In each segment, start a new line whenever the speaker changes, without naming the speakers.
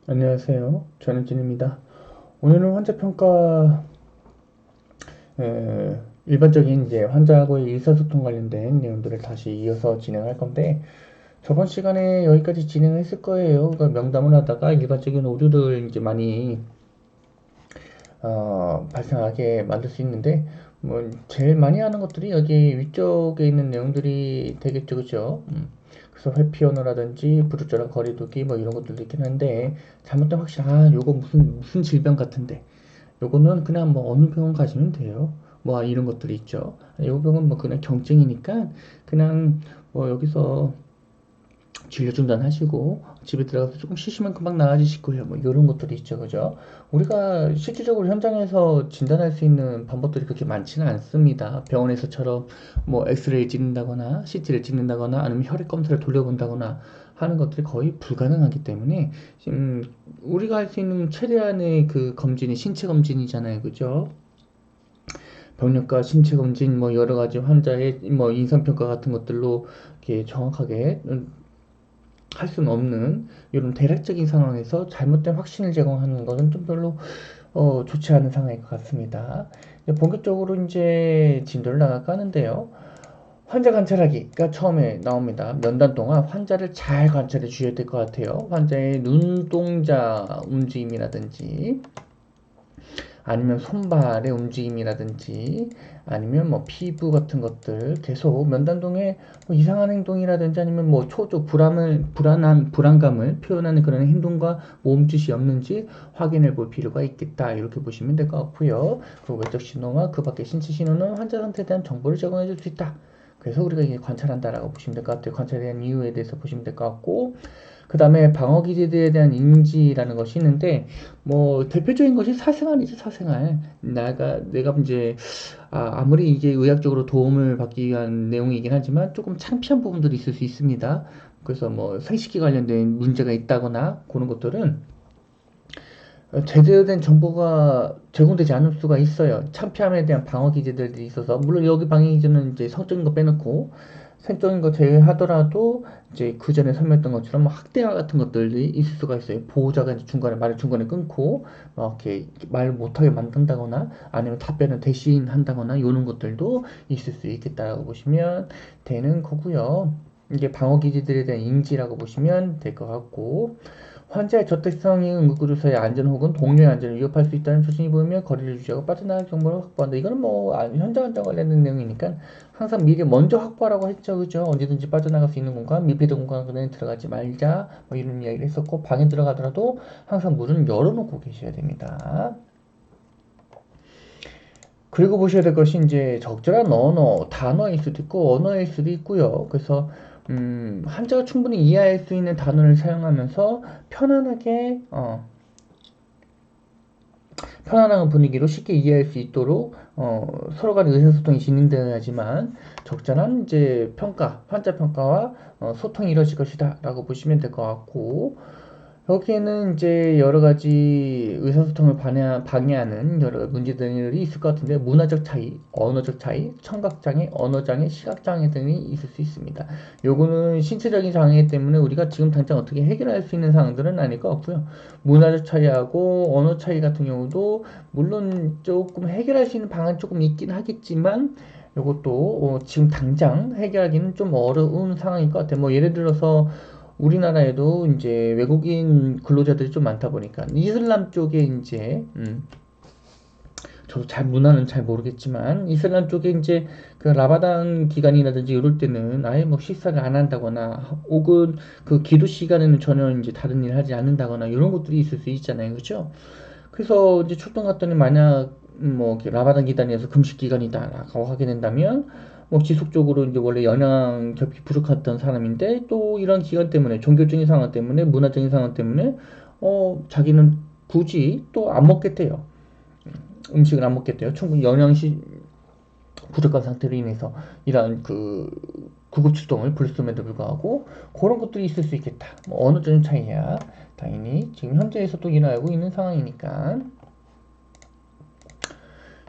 안녕하세요. 저는 진입니다. 오늘은 환자평가, 일반적인 이제 환자하고의 의사소통 관련된 내용들을 다시 이어서 진행할 건데, 저번 시간에 여기까지 진행했을 거예요. 그러니까 명담을 하다가 일반적인 오류를 이제 많이, 발생하게 만들 수 있는데, 뭐, 제일 많이 하는 것들이 여기 위쪽에 있는 내용들이 되겠죠, 그죠? 그래서 회피 언어라든지 부르짖은 거리두기 뭐 이런 것들도 있긴 한데, 잘못되면 확실히, 요거 무슨 질병 같은데. 요거는 그냥 뭐 어느 병원 가시면 돼요. 뭐 이런 것들이 있죠. 요 병은 뭐 그냥 경증이니까 그냥 뭐 여기서 진료 중단하시고 집에 들어가서 조금 쉬시면 금방 나아지실 거예요. 뭐 이런 것들이 있죠. 그죠? 우리가 실질적으로 현장에서 진단할 수 있는 방법들이 그렇게 많지는 않습니다. 병원에서처럼 뭐 엑스레이 찍는다거나 CT를 찍는다거나 아니면 혈액 검사를 돌려본다거나 하는 것들이 거의 불가능하기 때문에 우리가 할 수 있는 최대한의 그 검진이 신체 검진이잖아요. 그죠? 병력과 신체 검진 뭐 여러 가지 환자의 뭐 인상 평가 같은 것들로 이렇게 정확하게 할 수는 없는 이런 대략적인 상황에서 잘못된 확신을 제공하는 것은 좀 별로 좋지 않은 상황일 것 같습니다. 이제 본격적으로 이제 진도를 나가는데요. 환자 관찰하기가 처음에 나옵니다. 면담 동안 환자를 잘 관찰해 주셔야 될 것 같아요. 환자의 눈동자 움직임이라든지 아니면 손발의 움직임이라든지 아니면 뭐 피부 같은 것들 계속 면담동에 뭐 이상한 행동이라든지 아니면 뭐 초조 불안감을 표현하는 그런 행동과 몸짓이 없는지 확인해 볼 필요가 있겠다 이렇게 보시면 될 것 같고요. 그 외적 신호와 그 밖의 신체 신호는 환자 상태에 대한 정보를 제공해 줄 수 있다. 그래서 우리가 이게 관찰한다라고 보시면 될 것 같아요. 관찰에 대한 이유에 대해서 보시면 될 것 같고, 그 다음에 방어 기제들에 대한 인지라는 것이 있는데, 뭐 대표적인 것이 사생활이죠. 사생활. 내가 이제 아무리 이게 의학적으로 도움을 받기 위한 내용이긴 하지만 조금 창피한 부분들이 있을 수 있습니다. 그래서 뭐 생식기 관련된 문제가 있다거나 그런 것들은 제대로 된 정보가 제공되지 않을 수가 있어요. 창피함에 대한 방어 기제들이 있어서, 물론 여기 방어 기제는 이제 성적인 거 빼놓고 생적인 거 제외하더라도 이제 그 전에 설명했던 것처럼 뭐 학대와 같은 것들이 있을 수가 있어요. 보호자가 이제 말을 중간에 끊고 이렇게 말 못하게 만든다거나 아니면 답변을 대신한다거나 이런 것들도 있을 수 있겠다라고 보시면 되는 거고요. 이게 방어 기제들에 대한 인지라고 보시면 될 것 같고, 환자의 저택성이 응급구조사의 안전 혹은 동료의 안전을 위협할 수 있다는 조짐이 보이면 거리를 유지하고 빠져나갈 정보를 확보한다. 이거는 뭐 현장 안전 관련된 내용이니까 항상 미리 먼저 확보하라고 했죠. 그죠? 언제든지 빠져나갈 수 있는 공간,密闭된 공간에 들어가지 말자. 뭐 이런 이야기를 했었고, 방에 들어가더라도 항상 문을 열어놓고 계셔야 됩니다. 그리고 보셔야 될 것이 이제 적절한 언어, 단어일 수도 있고 언어일 수도 있고요. 그래서 환자가 충분히 이해할 수 있는 단어를 사용하면서 편안한 분위기로 쉽게 이해할 수 있도록 서로 간의 의사소통이 진행되어야지만 적절한 이제 환자 평가와 소통이 이루어질 것이다라고 보시면 될 것 같고, 여기에는 이제 여러 가지 의사소통을 방해하는 여러 문제들이 있을 것 같은데, 문화적 차이, 언어적 차이, 청각장애, 언어장애, 시각장애 등이 있을 수 있습니다. 요거는 신체적인 장애 때문에 우리가 지금 당장 어떻게 해결할 수 있는 사항들은 아닐 것 같고요. 문화적 차이하고 언어 차이 같은 경우도 물론 조금 해결할 수 있는 방안이 조금 있긴 하겠지만, 요것도 지금 당장 해결하기는 좀 어려운 상황일 것 같아요. 뭐 예를 들어서 우리나라에도 이제 외국인 근로자들이 좀 많다 보니까 이슬람 쪽에 이제 저도 문화는 잘 모르겠지만 이슬람 쪽에 이제 그 라마단 기간이라든지 이럴 때는 아예 뭐 식사를 안 한다거나 혹은 그 기도 시간에는 전혀 이제 다른 일을 하지 않는다거나 이런 것들이 있을 수 있잖아요. 그렇죠? 그래서 이제 출동 갔더니 만약 뭐 이렇게 라마단 기간이어서 금식 기간이다라고 하게 된다면 뭐 지속적으로 이제 원래 영양 겹이 부족했던 사람인데 또 이런 기간 때문에 종교적인 상황 때문에 문화적인 상황 때문에 자기는 굳이 또 안 먹겠대요. 음식을 안 먹겠대요. 충분히 영양시 부족한 상태로 인해서 이러한 그 구급 출동을 불렀음에도 불구하고 그런 것들이 있을 수 있겠다. 뭐 언어적인 차이야. 당연히 지금 현재에서도 일어나고 있는 상황이니까.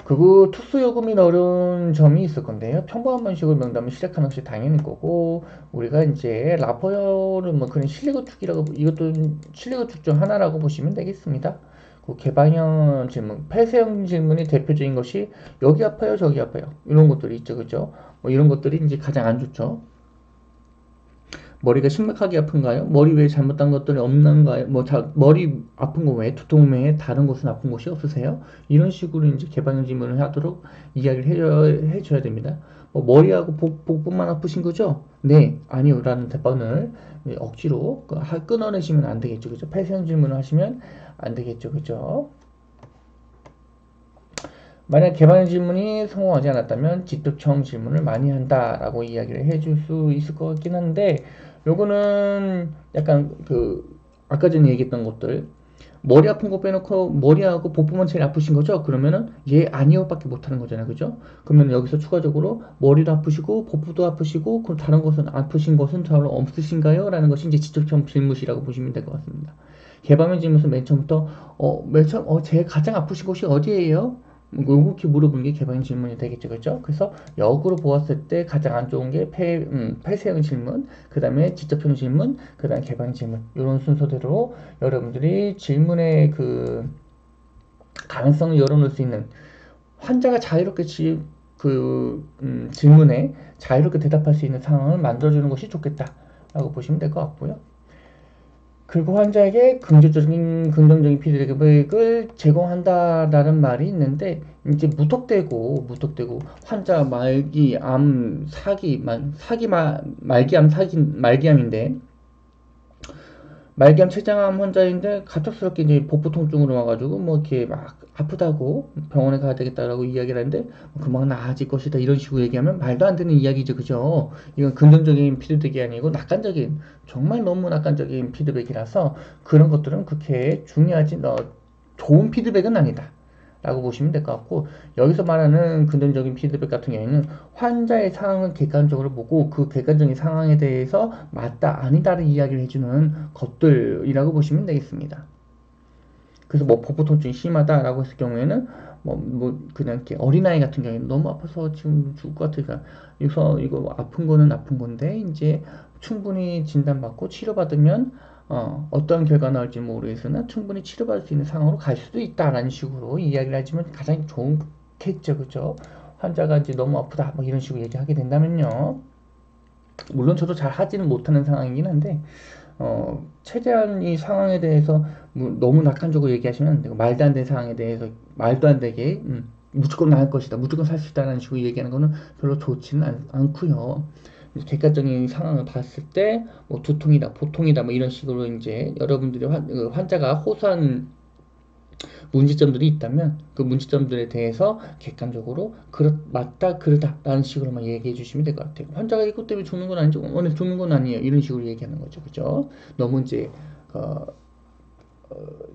그거 특수 요금이 어려운 점이 있을 건데요. 평범한 방식으로 명담을 시작하는 것이 당연히 거고, 우리가 이제 라퍼를 뭐 그런 실내구축이라고, 이것도 실내구축 중 하나라고 보시면 되겠습니다. 그 개방형 질문, 폐쇄형 질문이 대표적인 것이 여기 아파요, 저기 아파요. 이런 것들이 있죠, 그죠? 뭐 이런 것들이 이제 가장 안 좋죠. 머리가 심각하게 아픈가요? 머리 외에 잘못된 것들이 없는가요? 머리 아픈 거 외에 두통 외에 다른 곳은 아픈 곳이 없으세요? 이런 식으로 이제 개방형 질문을 하도록 이야기를 해줘야 됩니다. 머리하고 복부만 아프신 거죠? 네, 아니요. 라는 답변을 억지로 끊어내시면 안 되겠죠. 그죠? 폐쇄형 질문을 하시면 안 되겠죠. 그죠? 만약 개방형 질문이 성공하지 않았다면 직접형 질문을 많이 한다라고 이야기를 해줄 수 있을 것 같긴 한데, 요거는 약간 아까 전에 얘기했던 것들, 머리 아픈 거 빼놓고 머리하고 복부만 제일 아프신 거죠? 그러면은 예, 아니요밖에 못하는 거잖아요. 그죠? 그러면 여기서 추가적으로 머리도 아프시고 복부도 아프시고 그럼 다른 것은 아프신 것은 별로 없으신가요? 라는 것이 이제 직접형 질문이라고 보시면 될 것 같습니다. 개방형 질문은 맨 처음부터 제일 가장 아프신 곳이 어디예요? 이렇게 물어보는 게 개방형 질문이 되겠죠, 그죠? 그래서 역으로 보았을 때 가장 안 좋은 게 폐쇄형 질문, 그 다음에 직접형 질문, 그 다음에 개방형 질문, 이런 순서대로 여러분들이 질문의 가능성을 열어놓을 수 있는, 환자가 자유롭게 질문에 자유롭게 대답할 수 있는 상황을 만들어주는 것이 좋겠다라고 보시면 될 것 같고요. 그리고 환자에게 긍정적인 피드백을 제공한다라는 말이 있는데, 이제 무턱대고 환자 말기암인데, 말기암 췌장암 환자인데 갑작스럽게 이제 복부 통증으로 와가지고 뭐 이렇게 막 아프다고 병원에 가야 되겠다라고 이야기를 하는데 금방 나아질 것이다 이런 식으로 얘기하면 말도 안 되는 이야기죠, 그죠? 이건 긍정적인 피드백이 아니고 낙관적인, 정말 너무 낙관적인 피드백이라서 그런 것들은 그렇게 좋은 피드백은 아니다 라고 보시면 될 것 같고, 여기서 말하는 긍정적인 피드백 같은 경우에는 환자의 상황을 객관적으로 보고 그 객관적인 상황에 대해서 맞다 아니다를 이야기를 해주는 것들이라고 보시면 되겠습니다. 그래서 뭐 복부 통증이 심하다라고 했을 경우에는 그냥 이렇게 어린아이 같은 경우에는 너무 아파서 지금 죽을 것 같으니까, 그래서 이거 아픈 거는 아픈 건데 이제 충분히 진단받고 치료받으면 어떤 결과 나올지 모르겠으나 충분히 치료받을 수 있는 상황으로 갈 수도 있다라는 식으로 이야기를 하시면 가장 좋겠죠, 그죠? 환자가 이제 너무 아프다 뭐 이런 식으로 얘기하게 된다면요. 물론 저도 잘 하지는 못하는 상황이긴 한데, 최대한 이 상황에 대해서 너무 낙관적으로 얘기하시면 안 되고, 말도 안 되는 상황에 대해서 말도 안 되게 무조건 나을 것이다, 무조건 살 수 있다라는 식으로 얘기하는 거는 별로 좋지는 않고요. 객관적인 상황을 봤을 때, 뭐 두통이다, 보통이다, 뭐 이런 식으로 이제 여러분들이 환자가 호소하는 문제점들이 있다면 그 문제점들에 대해서 객관적으로 맞다 그러다라는 식으로만 얘기해 주시면 될 것 같아요. 환자가 이것 때문에 죽는 건 아니죠, 오늘 죽는 건 아니에요, 이런 식으로 얘기하는 거죠, 그죠? 너무 이제 어,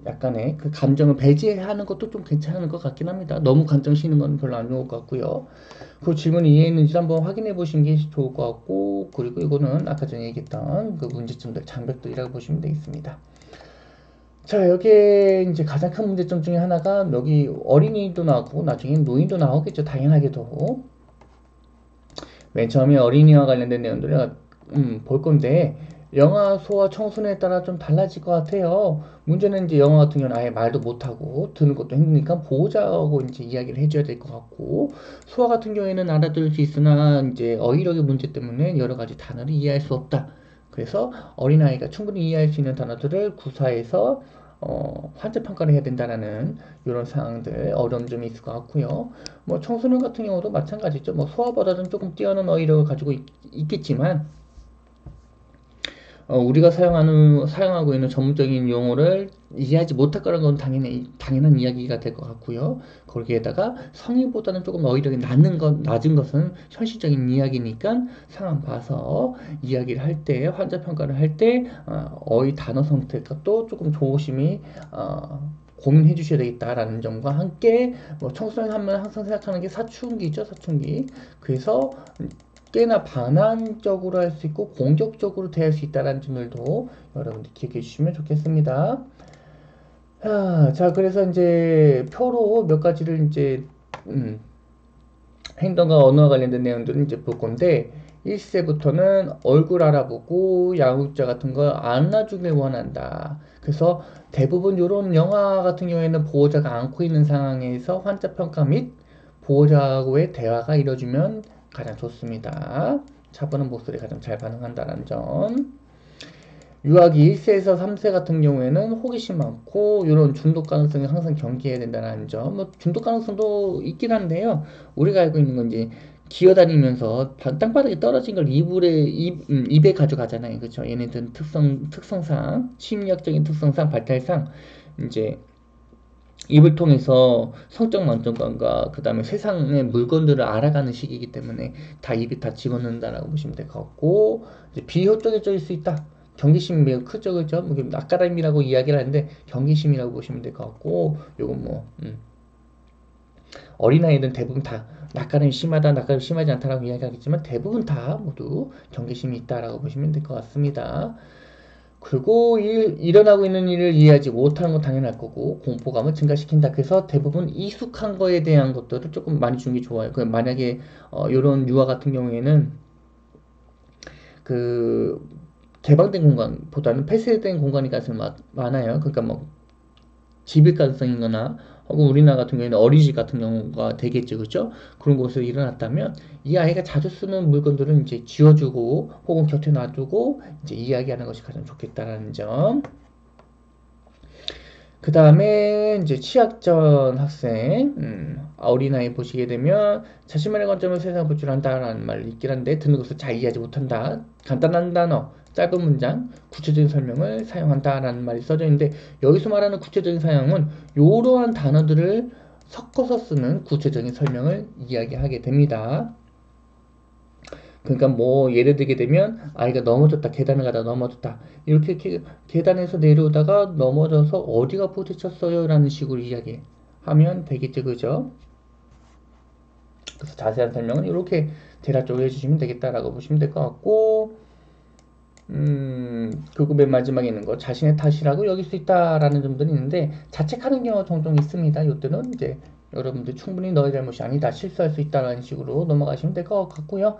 약간의 그 감정을 배제하는 것도 좀 괜찮은 것 같긴 합니다. 너무 감정 쓰이는 건 별로 안 좋을 것 같고요. 그 질문 이해했는지 한번 확인해 보시는 게 좋을 것 같고, 그리고 이거는 아까 전에 얘기했던 그 문제점들, 장벽들이라고 보시면 되겠습니다. 자, 여기에 이제 가장 큰 문제점 중에 하나가 여기 어린이도 나오고 나중에 노인도 나오겠죠. 당연하게도. 맨 처음에 어린이와 관련된 내용들을 볼 건데, 영화소와 청소년에 따라 좀 달라질 것 같아요. 문제는 이제 영화 같은 경우는 아예 말도 못하고 듣는 것도 힘드니까 보호자하고 이제 이야기를 해줘야 될 것 같고, 소아 같은 경우에는 알아들을 수 있으나 이제 어휘력의 문제 때문에 여러 가지 단어를 이해할 수 없다. 그래서 어린아이가 충분히 이해할 수 있는 단어들을 구사해서 환자 평가를 해야 된다라는 이런 상황들, 어려움 점이 있을 것 같고요. 뭐 청소년 같은 경우도 마찬가지죠. 뭐 소아보다는 조금 뛰어난 어휘력을 가지고 있겠지만, 우리가 사용하고 있는 전문적인 용어를 이해하지 못할 거라는 건 당연한 이야기가 될 것 같고요. 거기에다가 성인보다는 조금 어휘력이 낮은 것은 현실적인 이야기니까 상황 봐서 이야기를 할 때, 환자 평가를 할 때, 어휘 단어 선택도 조금 조심히, 고민해 주셔야 되겠다라는 점과 함께, 뭐 청소년 하면 항상 생각하는 게 사춘기죠, 사춘기. 그래서 꽤나 반환적으로 할 수 있고 공격적으로 대할 수 있다는 점들도 여러분들 기억해 주시면 좋겠습니다. 자, 그래서 이제 표로 몇 가지를 이제 행동과 언어와 관련된 내용들은 이제 볼 건데 1세부터는 얼굴 알아보고 양육자 같은 거 안아주길 원한다. 그래서 대부분 이런 영화 같은 경우에는 보호자가 안고 있는 상황에서 환자 평가 및 보호자하고의 대화가 이루어지면 가장 좋습니다. 차분한 목소리 가장 잘 반응한다는 점. 유아기 1세에서 3세 같은 경우에는 호기심 많고 이런 중독 가능성이 항상 경계해야 된다는 점. 뭐 중독 가능성도 있긴 한데요. 우리가 알고 있는 건 이제 기어다니면서 땅바닥에 떨어진 걸 입에 가져가잖아요. 그렇죠? 얘네들은 특성상 심리학적인 특성상 발달상 이제 입을 통해서 성적 만족감과 그 다음에 세상의 물건들을 알아가는 시기이기 때문에 다 입에 다 집어넣는다라고 보시면 될 것 같고, 이제 비효율적일 수 있다. 경계심이 매우 크죠, 그죠? 뭐 낯가림이라고 이야기를 하는데 경계심이라고 보시면 될 것 같고, 요건 뭐 어린아이들은 대부분 다 낯가림이 심하다, 낯가림이 심하지 않다라고 이야기하겠지만 대부분 다 모두 경계심이 있다라고 보시면 될 것 같습니다. 그리고 일어나고 있는 일을 이해하지 못하는 건 당연할 거고 공포감을 증가시킨다. 그래서 대부분 익숙한 거에 대한 것들을 조금 많이 주는 게 좋아요. 그 만약에 이런 유아 같은 경우에는 그 개방된 공간보다는 폐쇄된 공간이 가장 많아요. 그러니까 뭐 집일 가능성이거나 혹은 우리나라 같은 경우에는 어린이집 같은 경우가 되겠죠, 그죠? 그런 곳에서 일어났다면 이 아이가 자주 쓰는 물건들은 이제 지워주고 혹은 곁에 놔두고 이제 이야기하는 것이 가장 좋겠다라는 점. 그 다음에 이제 취약전 학생, 어린아이 보시게 되면 자신만의 관점을 세상을 볼 줄 안다라는 말이 있긴 한데 듣는 것을 잘 이해하지 못한다. 간단한 단어, 짧은 문장, 구체적인 설명을 사용한다라는 말이 써져 있는데 여기서 말하는 구체적인 사용은 이러한 단어들을 섞어서 쓰는 구체적인 설명을 이야기하게 됩니다. 그러니까 뭐 예를 들게 되면 아이가 넘어졌다, 계단을 가다 넘어졌다, 이렇게 계단에서 내려오다가 넘어져서 어디가 부딪혔어요 라는 식으로 이야기하면 되겠죠, 그죠? 그래서 자세한 설명은 이렇게 대략적으로 해주시면 되겠다라고 보시면 될 것 같고, 그리고 맨 마지막에 있는 거 자신의 탓이라고 여길 수 있다라는 점들이 있는데 자책하는 경우가 종종 있습니다. 이때는 이제 여러분들 충분히 너의 잘못이 아니다, 실수할 수 있다라는 식으로 넘어가시면 될 것 같고요.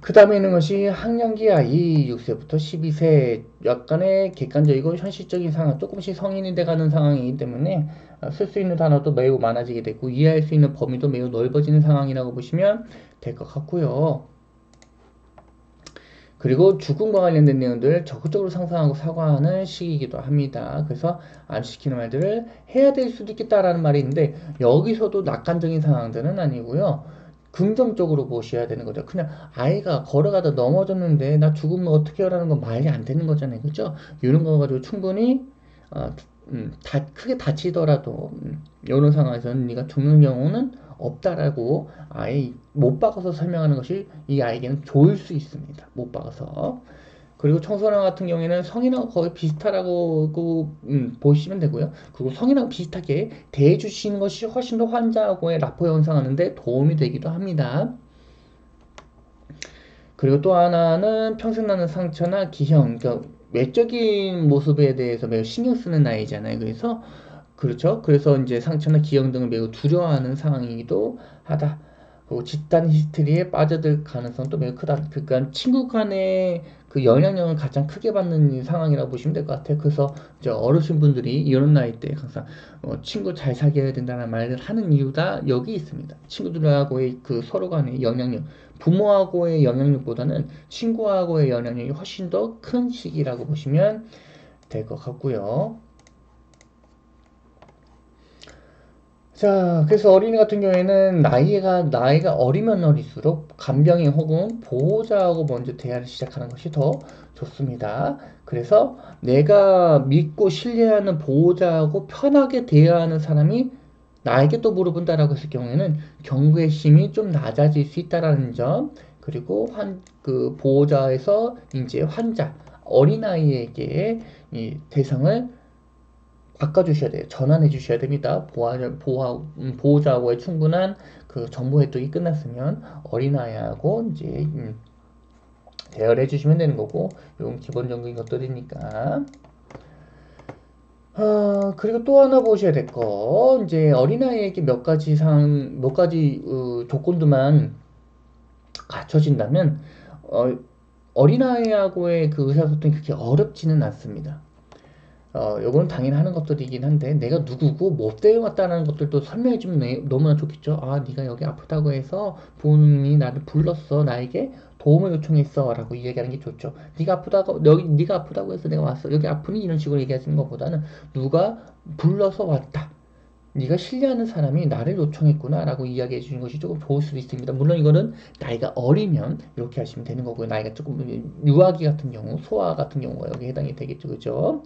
그 다음에 있는 것이 학령기 아이 6세부터 12세 약간의 객관적이고 현실적인 상황, 조금씩 성인이 돼가는 상황이기 때문에 쓸 수 있는 단어도 매우 많아지게 되고 이해할 수 있는 범위도 매우 넓어지는 상황이라고 보시면 될 것 같고요. 그리고 죽음과 관련된 내용들을 적극적으로 상상하고 사과하는 시기이기도 합니다. 그래서 안 시키는 말들을 해야 될 수도 있겠다라는 말이 있는데 여기서도 낙관적인 상황들은 아니고요. 긍정적으로 보셔야 되는 거죠. 그냥 아이가 걸어가다 넘어졌는데 나 죽으면 어떻게 하라는 건 말이 안 되는 거잖아요. 그죠? 이런 거 가지고 충분히 크게 다치더라도 이런 상황에서는 네가 죽는 경우는 없다라고 아예 못 박아서 설명하는 것이 이 아이에게는 좋을 수 있습니다. 못 박아서. 그리고 청소년 같은 경우에는 성인하고 거의 비슷하다고 보시면 되고요. 그리고 성인하고 비슷하게 대해주시는 것이 훨씬 더 환자하고의 라포 형성하는데 도움이 되기도 합니다. 그리고 또 하나는 평생 나는 상처나 기형, 그러니까 외적인 모습에 대해서 매우 신경 쓰는 아이잖아요. 그래서 그렇죠. 그래서 이제 상처나 기형 등을 매우 두려워하는 상황이기도 하다. 그리고 집단 히스테리에 빠져들 가능성도 매우 크다. 그러니까 친구 간의 그 영향력을 가장 크게 받는 상황이라고 보시면 될 것 같아요. 그래서 이제 어르신분들이 이런 나이 때 항상 친구 잘 사귀어야 된다는 말을 하는 이유가 여기 있습니다. 친구들하고의 그 서로 간의 영향력, 부모하고의 영향력보다는 친구하고의 영향력이 훨씬 더 큰 시기라고 보시면 될 것 같고요. 자, 그래서 어린이 같은 경우에는 나이가 어리면 어릴수록 간병인 혹은 보호자하고 먼저 대화를 시작하는 것이 더 좋습니다. 그래서 내가 믿고 신뢰하는 보호자하고 편하게 대화하는 사람이 나에게 또 물어본다라고 했을 경우에는 경계심이 좀 낮아질 수 있다라는 점, 그리고 그 보호자에서 이제 환자, 어린아이에게 이 대상을 바꿔주셔야 돼요. 전환해 주셔야 됩니다. 보호자하고의 충분한 그 정보 획득이 끝났으면 어린아이하고 이제 대화를 해주시면 되는 거고, 이건 기본적인 것들이니까. 그리고 또 하나 보셔야 될 거, 이제 어린아이에게 몇 가지 조건들만 갖춰진다면, 어린아이하고의 그 의사소통이 그렇게 어렵지는 않습니다. 요건 당연히 하는 것들이긴 한데, 내가 누구고 뭐 때문에 왔다는 것들도 설명해 주면 너무나 좋겠죠. 아, 네가 여기 아프다고 해서 부모님이 나를 불렀어. 나에게 도움을 요청했어. 라고 이야기하는 게 좋죠. 네가 아프다고 해서 내가 왔어. 여기 아프니? 이런 식으로 얘기하시는 것보다는 누가 불러서 왔다. 네가 신뢰하는 사람이 나를 요청했구나 라고 이야기해 주는 것이 조금 좋을 수도 있습니다. 물론 이거는 나이가 어리면 이렇게 하시면 되는 거고요. 나이가 조금 유아기 같은 경우, 소아 같은 경우가 여기 해당이 되겠죠. 그죠?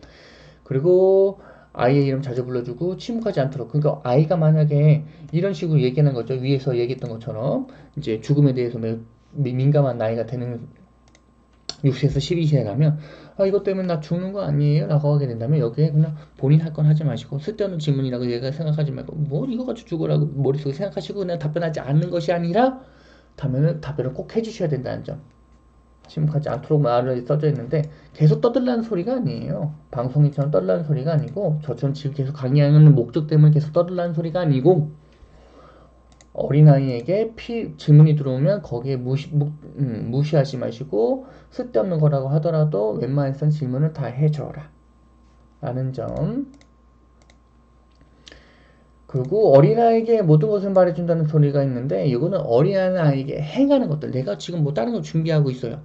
그리고 아이의 이름 자주 불러주고 침묵하지 않도록. 그러니까 아이가 만약에 이런 식으로 얘기하는 거죠. 위에서 얘기했던 것처럼 이제 죽음에 대해서 매우 민감한 나이가 되는 6세에서 12세라면 이것 때문에 나 죽는 거 아니에요? 라고 하게 된다면 여기에 그냥 본인 할 건 하지 마시고 쓸데없는 질문이라고 얘가 생각하지 말고 뭐 이거 가지고 죽으라고 머릿속에 생각하시고 그냥 답변하지 않는 것이 아니라 답변을 꼭 해주셔야 된다는 점. 침묵하지 않도록 말을 써져 있는데 계속 떠들라는 소리가 아니에요. 방송인처럼 떠들라는 소리가 아니고 저처럼 지금 계속 강의하는 목적 때문에 계속 떠들라는 소리가 아니고 어린아이에게 질문이 들어오면 거기에 무시하지 마시고 쓸데없는 거라고 하더라도 웬만해선 질문을 다 해줘라 라는 점. 그리고 어린아이에게 모든 것을 말해준다는 소리가 있는데 이거는 어린아이에게 행하는 것들, 내가 지금 뭐 다른 거 준비하고 있어요.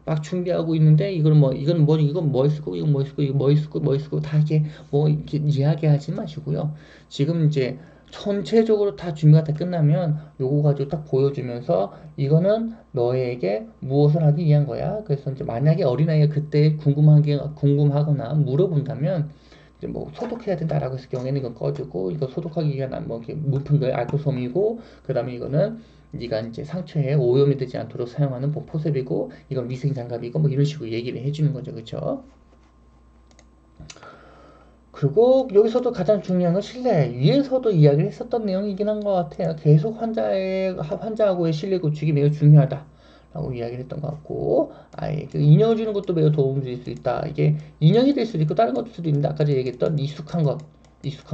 막 준비하고 있는데 이건 뭐 이건 뭐 있고 이건 뭐 있고 이거 뭐 있고 다 이렇게 뭐 이렇게 이야기하지 마시고요. 지금 이제 전체적으로 다 준비가 다 끝나면 요거 가지고 딱 보여주면서 이거는 너에게 무엇을 하기 위한 거야. 그래서 이제 만약에 어린아이가 그때 궁금하거나 물어본다면 이제 뭐 소독해야 된다라고 했을 경우에는 이건 꺼주고 이거 소독하기 위한 뭐 이렇게 묻은 거에 알코솜이고 그다음에 이거는 네가 이제 상처에 오염이 되지 않도록 사용하는 뭐 포셉이고 이건 위생 장갑이고 뭐 이런 식으로 얘기를 해주는 거죠, 그렇죠? 그리고 여기서도 가장 중요한 건 신뢰. 위에서도 이야기를 했었던 내용이긴 한 것 같아요. 계속 환자하고의 신뢰 구축이 매우 중요하다. 라고 이야기를 했던 것 같고, 아예 그 인형을 주는 것도 매우 도움이 될 수 있다. 이게 인형이 될 수도 있고, 다른 것일 수도 있는데, 아까 제가 얘기했던 익숙한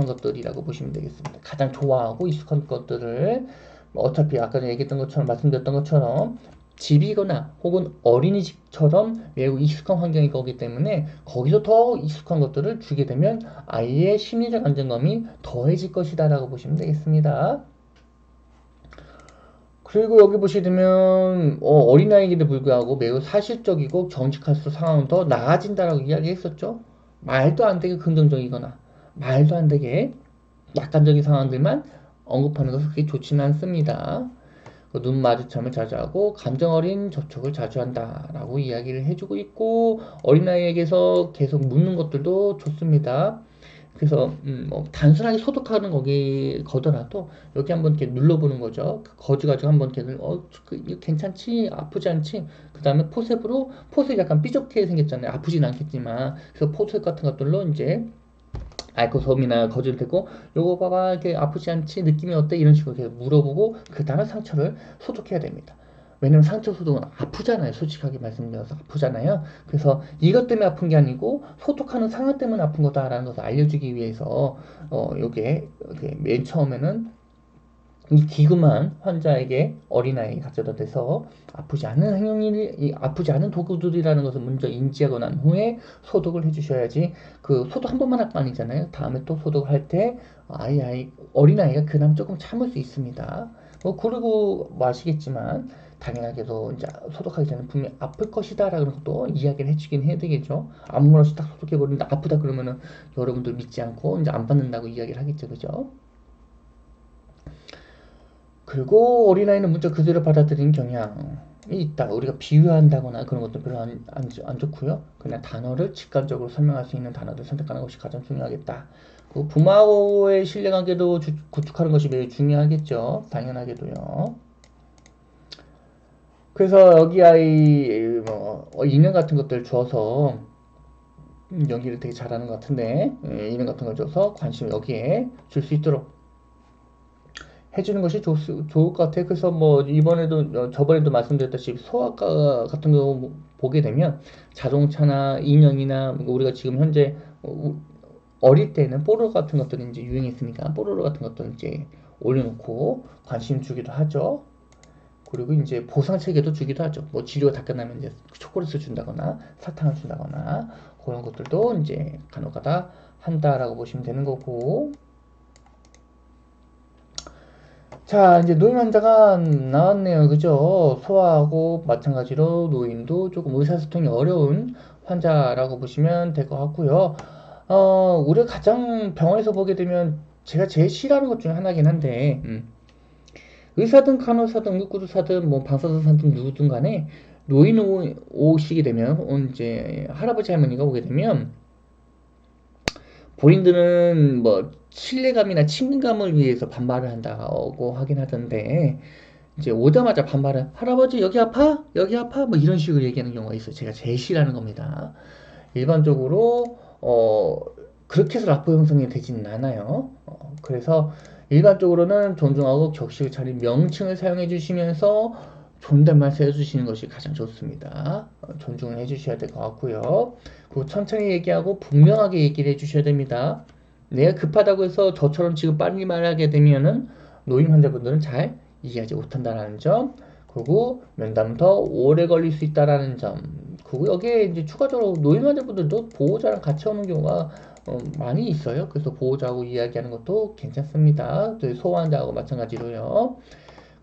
것들이라고 보시면 되겠습니다. 가장 좋아하고 익숙한 것들을, 뭐 어차피 아까 전에 얘기했던 것처럼, 말씀드렸던 것처럼, 집이거나 혹은 어린이집처럼 매우 익숙한 환경일 거기 때문에 거기서 더 익숙한 것들을 주게 되면 아이의 심리적 안정감이 더해질 것이다 라고 보시면 되겠습니다. 그리고 여기 보시게 되면 어린아이에게도 불구하고 매우 사실적이고 정직할수록 상황은 더 나아진다라고 이야기했었죠. 말도 안 되게 긍정적이거나 말도 안 되게 낙관적인 상황들만 언급하는 것은 그렇게 좋지는 않습니다. 눈 마주침을 자주 하고 감정 어린 접촉을 자주 한다라고 이야기를 해주고 있고 어린아이에게서 계속 묻는 것들도 좋습니다. 그래서 뭐 단순하게 소독하는 거기 거더라도 여기 한번 이렇게 눌러보는 거죠. 그 거즈 가지고 한번 이렇게 이거 괜찮지? 아프지 않지? 그 다음에 포셉이 약간 삐죽게 생겼잖아요. 아프진 않겠지만 그래서 포셉 같은 것들로 이제 알코솜이나 거즈를 대고 요거 봐봐 이렇게 아프지 않지? 느낌이 어때? 이런 식으로 계속 물어보고 그 다음에 상처를 소독해야 됩니다. 왜냐면 상처 소독은 아프잖아요. 솔직하게 말씀드려서 아프잖아요. 그래서 이것 때문에 아픈 게 아니고 소독하는 상황 때문에 아픈 거다라는 것을 알려주기 위해서 요게 맨 처음에는 이 기구만 환자에게 어린아이에게 가져다 대서 아프지 않은 도구들이라는 것을 먼저 인지하고 난 후에 소독을 해주셔야지 그 소독 한 번만 할 거 아니잖아요. 다음에 또 소독을 할 때 어린아이가 그나마 조금 참을 수 있습니다. 그리고 뭐 아시겠지만 당연하게도 이제 소독하기 전에 분명히 아플 것이다라는 것도 이야기를 해주긴 해야 되겠죠. 아무 말 없이 딱 소독해버리는데 아프다 그러면은 여러분들 믿지 않고 이제 안 받는다고 이야기를 하겠죠, 그죠? 그리고 어린아이는 문자 그대로 받아들이는 경향이 있다. 우리가 비유한다거나 그런 것도 별로 안 좋고요. 그냥 단어를 직관적으로 설명할 수 있는 단어를 선택하는 것이 가장 중요하겠다. 그 부모와의 신뢰관계도 구축하는 것이 매우 중요하겠죠. 당연하게도요. 그래서 여기 아이 인형 같은 것들 줘서 연기를 되게 잘하는 것 같은데 인형 같은 걸 줘서 관심을 여기에 줄 수 있도록 해주는 것이 좋을 것 같아요. 그래서 뭐 이번에도 저번에도 말씀드렸다시피 소아과 같은 거 보게 되면 자동차나 인형이나 우리가 지금 현재 어릴 때는 뽀로로 같은 것들이 이제 유행했으니까 뽀로로 같은 것들 이제 올려놓고 관심 주기도 하죠. 그리고 이제 보상 체계도 주기도 하죠. 뭐 치료가 다 끝나면 이제 초콜릿을 준다거나 사탕을 준다거나 그런 것들도 이제 간혹가다 한다라고 보시면 되는 거고. 자, 이제 노인 환자가 나왔네요. 그죠? 소아하고 마찬가지로 노인도 조금 의사소통이 어려운 환자라고 보시면 될 것 같고요. 우리가 가장 병원에서 보게 되면 제가 제일 싫어하는 것 중에 하나긴 한데, 의사든 간호사든 응급구조사든 뭐 방사선사든 누구든 간에 노인 오시게 되면, 이제 할아버지 할머니가 오게 되면 본인들은 뭐 신뢰감이나 친근감을 위해서 반말을 한다고 하긴 하던데, 이제 오자마자 반말은 할아버지 여기 아파? 여기 아파? 뭐 이런 식으로 얘기하는 경우가 있어요. 제가 제일 싫어하는 겁니다. 일반적으로 그렇게 해서 라포 형성이 되지는 않아요. 그래서 일반적으로는 존중하고 격식을 차린 명칭을 사용해 주시면서 존댓말 써주시는 것이 가장 좋습니다. 존중을 해주셔야 될 것 같고요. 그리고 천천히 얘기하고 분명하게 얘기를 해주셔야 됩니다. 내가 급하다고 해서 저처럼 지금 빨리 말하게 되면은 노인 환자분들은 잘 이해하지 못한다는 점, 그리고 면담 더 오래 걸릴 수 있다라는 점, 그리고 여기에 이제 추가적으로 노인 환자분들도 보호자랑 같이 오는 경우가 많이 있어요. 그래서 보호자하고 이야기하는 것도 괜찮습니다. 소아 환자하고 마찬가지로요.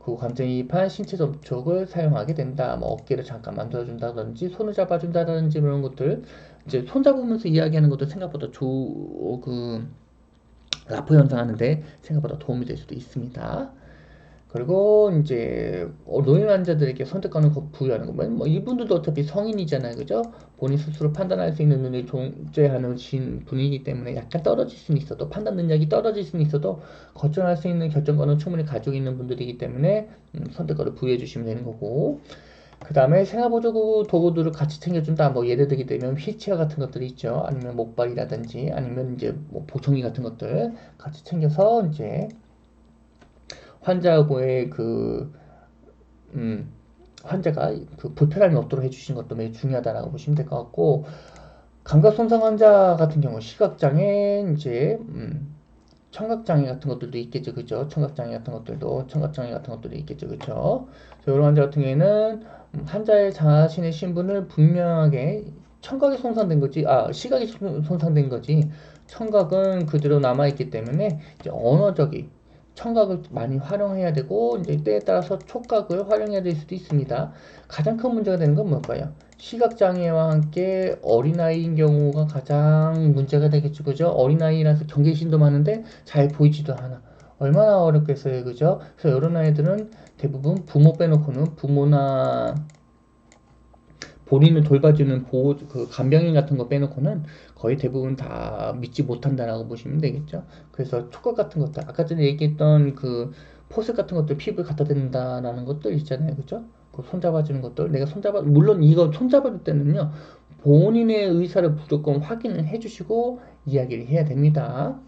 그 감정이입한 신체 접촉을 사용하게 된다. 뭐 어깨를 잠깐 만들어준다든지 손을 잡아준다든지 이런 것들, 이제 손 잡으면서 이야기하는 것도 생각보다 라포 현상하는데 생각보다 도움이 될 수도 있습니다. 그리고 이제 노인 환자들에게 선택권을 부여하는 거면 뭐 이분들도 어차피 성인이잖아요, 그죠? 본인 스스로 판단할 수 있는 눈이 존재하는 분이기 때문에 약간 떨어질 수는 있어도, 판단 능력이 떨어질 수는 있어도 거절할 수 있는 결정권은 충분히 가지고 있는 분들이기 때문에 선택권을 부여해 주시면 되는 거고. 그 다음에 생활보조 도구들을 같이 챙겨준다. 뭐 예를 들게 되면 휠체어 같은 것들이 있죠. 아니면 목발이라든지 아니면 이제 뭐 보청기 같은 것들 같이 챙겨서 이제 환자하고의 음, 환자가 그 불편함이 없도록 해주신 것도 매우 중요하다라고 보시면 될 것 같고, 감각 손상 환자 같은 경우 시각장애, 이제 청각장애 같은 것들도 있겠죠, 그죠? 청각장애 같은 것들도 있겠죠, 그죠? 이런 환자 같은 경우에는 환자의 자신의 신분을 분명하게, 청각이 손상된 거지, 시각이 손상된 거지, 청각은 그대로 남아있기 때문에 이제 언어적인 청각을 많이 활용해야 되고, 이제 때에 따라서 촉각을 활용해야 될 수도 있습니다. 가장 큰 문제가 되는 건 뭘까요? 시각장애와 함께 어린아이인 경우가 가장 문제가 되겠죠, 그죠? 어린아이라서 경계심도 많은데 잘 보이지도 않아. 얼마나 어렵겠어요, 그죠? 그래서 이런 아이들은 대부분 부모 빼놓고는, 부모나 본인을 돌봐주는 보호, 간병인 같은 거 빼놓고는 거의 대부분 다 믿지 못한다라고 보시면 되겠죠. 그래서 촉각 같은 것들, 아까 전에 얘기했던 그 포스 같은 것들, 피부에 갖다 댄다라는 것들 있잖아요, 그죠? 그 손잡아주는 것들, 물론 이거 손잡아줄 때는요, 본인의 의사를 무조건 확인을 해주시고 이야기를 해야 됩니다.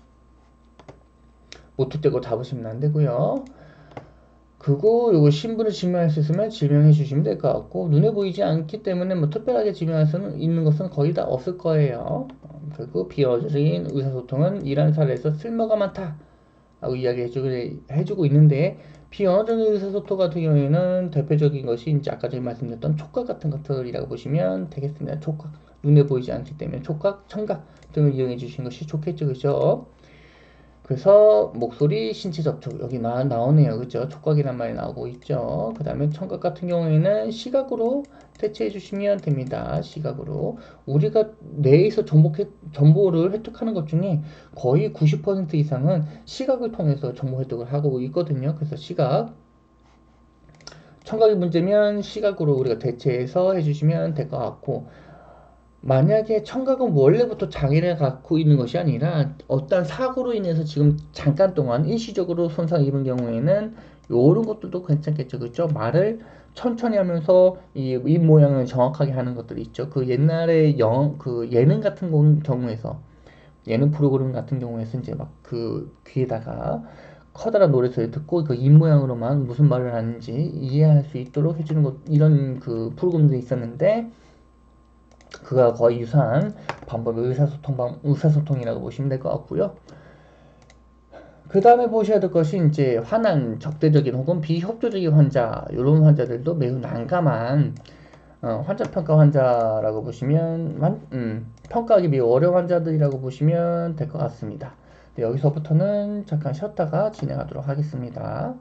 무턱대고 잡으시면 안 되고요. 그거 요거 신분을 증명할 수 있으면 증명해 주시면 될 것 같고, 눈에 보이지 않기 때문에 뭐 특별하게 증명할 수 있는 것은 거의 다 없을 거예요. 그리고 비어적인 의사소통은 이러한 사례에서 쓸모가 많다 라고 해주고 있는데, 비언어적인 의사소통 같은 경우에는 대표적인 것이 이제 아까 전에 말씀드렸던 촉각 같은 것들이라고 보시면 되겠습니다. 촉각, 눈에 보이지 않기 때문에 촉각, 청각 등을 이용해 주시는 것이 좋겠죠, 그죠? 그래서 목소리, 신체 접촉 여기 나오네요, 그죠? 촉각이란 말이 나오고 있죠. 그 다음에 청각 같은 경우에는 시각으로 대체해 주시면 됩니다. 시각으로 우리가 뇌에서 정보를 획득하는 것 중에 거의 90% 이상은 시각을 통해서 정보 획득을 하고 있거든요. 그래서 청각이 문제면 시각으로 우리가 대체해서 해주시면 될 것 같고, 만약에 청각은 원래부터 장애를 갖고 있는 것이 아니라 어떤 사고로 인해서 지금 잠깐 동안 일시적으로 손상을 입은 경우에는 이런 것들도 괜찮겠죠, 그렇죠? 말을 천천히 하면서 입 모양을 정확하게 하는 것들이 있죠. 그 옛날에 그 예능 같은 경우에서, 예능 프로그램 같은 경우에서 이제 막 그 귀에다가 커다란 노래소리 듣고 그 입 모양으로만 무슨 말을 하는지 이해할 수 있도록 해주는 것, 이런 그 프로그램들이 있었는데, 그가 거의 유사한 방법의 의사소통이라고 보시면 될 것 같고요. 그 다음에 보셔야 될 것이 이제 화난, 적대적인 혹은 비협조적인 환자, 이런 환자들도 매우 난감한 환자평가 환자라고 보시면 평가하기 매우 어려운 환자들이라고 보시면 될 것 같습니다. 네, 여기서부터는 잠깐 쉬었다가 진행하도록 하겠습니다.